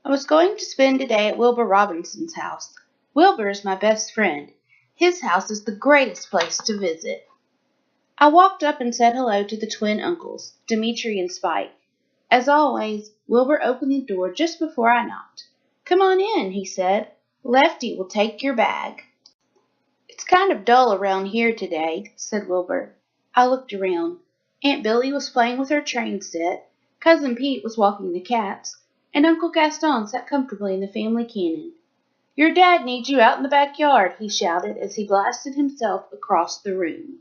I was going to spend today at Wilbur Robinson's house. Wilbur is my best friend. His house is the greatest place to visit. I walked up and said hello to the twin uncles, Demetri and Spike. As always, Wilbur opened the door just before I knocked. "Come on in," he said. "Lefty will take your bag." "It's kind of dull around here today," said Wilbur. I looked around. Aunt Billy was playing with her train set, Cousin Pete was walking the cats, and Uncle Gaston sat comfortably in the family cannon. "Your dad needs you out in the backyard," he shouted as he blasted himself across the room.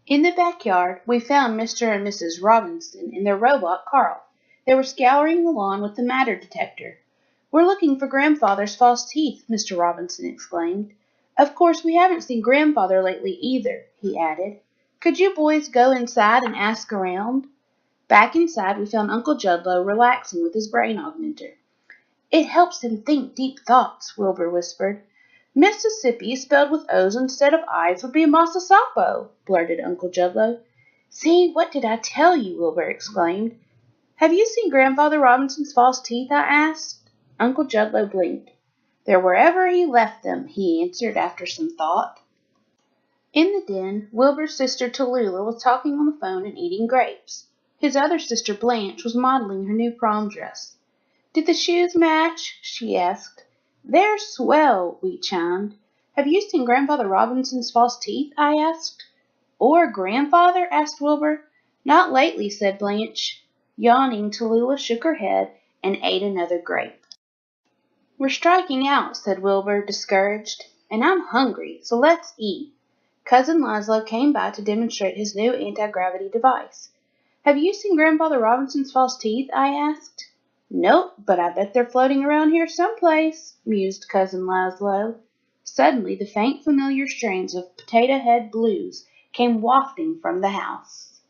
In the backyard, we found Mr. and Mrs. Robinson and their robot, Carl. They were scouring the lawn with the matter detector. "We're looking for Grandfather's false teeth," Mr. Robinson exclaimed. "Of course, we haven't seen Grandfather lately either," he added. "Could you boys go inside and ask around?" Back inside, we found Uncle Judlow relaxing with his brain augmenter. "It helps him think deep thoughts," Wilbur whispered. "Mississippi spelled with O's instead of I's would be Masasapo," blurted Uncle Judlow. "See, what did I tell you?" Wilbur exclaimed. "Have you seen Grandfather Robinson's false teeth?" I asked. Uncle Judlow blinked. "They're wherever he left them," he answered after some thought. In the den, Wilbur's sister Tallulah was talking on the phone and eating grapes. His other sister Blanche was modeling her new prom dress. "Did the shoes match?" she asked. "They're swell," we chimed. "Have you seen Grandfather Robinson's false teeth?" I asked. "Or Grandfather?" asked Wilbur. "Not lately," said Blanche. Yawning, Tallulah shook her head and ate another grape. "We're striking out," said Wilbur, discouraged. "And I'm hungry, so let's eat." Cousin Laszlo came by to demonstrate his new anti-gravity device. "Have you seen Grandfather Robinson's false teeth?" I asked. "Nope, but I bet they're floating around here someplace," mused Cousin Laszlo. Suddenly, the faint familiar strains of Potato Head Blues came wafting from the house.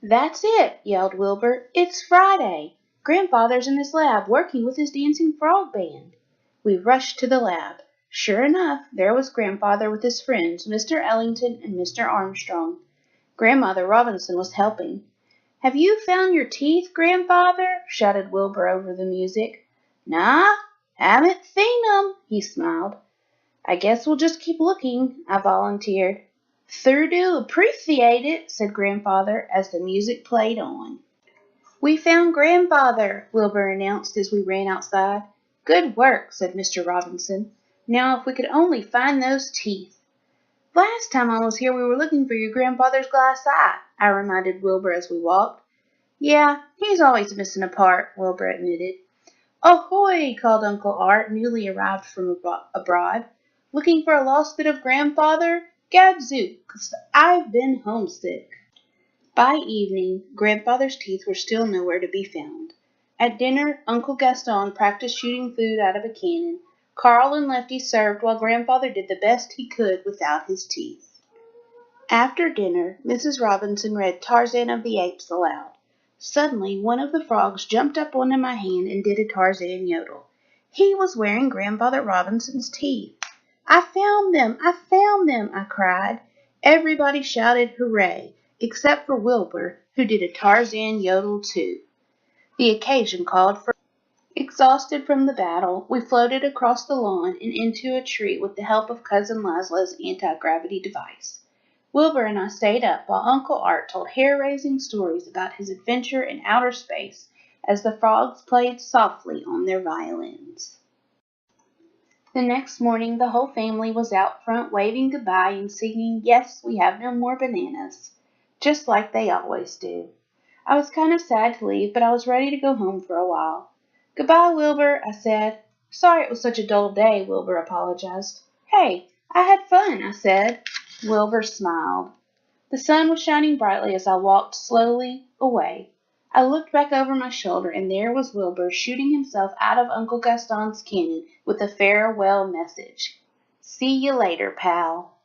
"That's it," yelled Wilbur. "It's Friday. Grandfather's in his lab working with his dancing frog band." We rushed to the lab. Sure enough, there was Grandfather with his friends, Mr. Ellington and Mr. Armstrong. Grandmother Robinson was helping. "Have you found your teeth, Grandfather?" shouted Wilbur over the music. "Nah, haven't seen 'em," he smiled. "I guess we'll just keep looking," I volunteered. "Sure do appreciate it," said Grandfather as the music played on. "We found Grandfather," Wilbur announced as we ran outside. "Good work," said Mr. Robinson. "Now if we could only find those teeth." "Last time I was here we were looking for your grandfather's glass eye," I reminded Wilbur as we walked. "Yeah, he's always missing a part," Wilbur admitted. "Ahoy!" called Uncle Art, newly arrived from abroad. "Looking for a lost bit of Grandfather? Gadzooks, I've been homesick." By evening, Grandfather's teeth were still nowhere to be found. At dinner, Uncle Gaston practiced shooting food out of a cannon. Carl and Lefty served while Grandfather did the best he could without his teeth. After dinner, Mrs. Robinson read Tarzan of the Apes aloud. Suddenly, one of the frogs jumped up onto my hand and did a Tarzan yodel. He was wearing Grandfather Robinson's teeth. "I found them! I found them!" I cried. Everybody shouted hooray, except for Wilbur, who did a Tarzan yodel too. The occasion called for. Exhausted from the battle, we floated across the lawn and into a tree with the help of Cousin Laszlo's anti-gravity device. Wilbur and I stayed up while Uncle Art told hair-raising stories about his adventure in outer space as the frogs played softly on their violins. The next morning, the whole family was out front waving goodbye and singing, "Yes, we have no more bananas," just like they always do. I was kind of sad to leave, but I was ready to go home for a while. "Goodbye, Wilbur," I said. "Sorry it was such a dull day," Wilbur apologized. "Hey, I had fun," I said. Wilbur smiled. The sun was shining brightly as I walked slowly away. I looked back over my shoulder, and there was Wilbur shooting himself out of Uncle Gaston's cannon with a farewell message. "See you later, pal."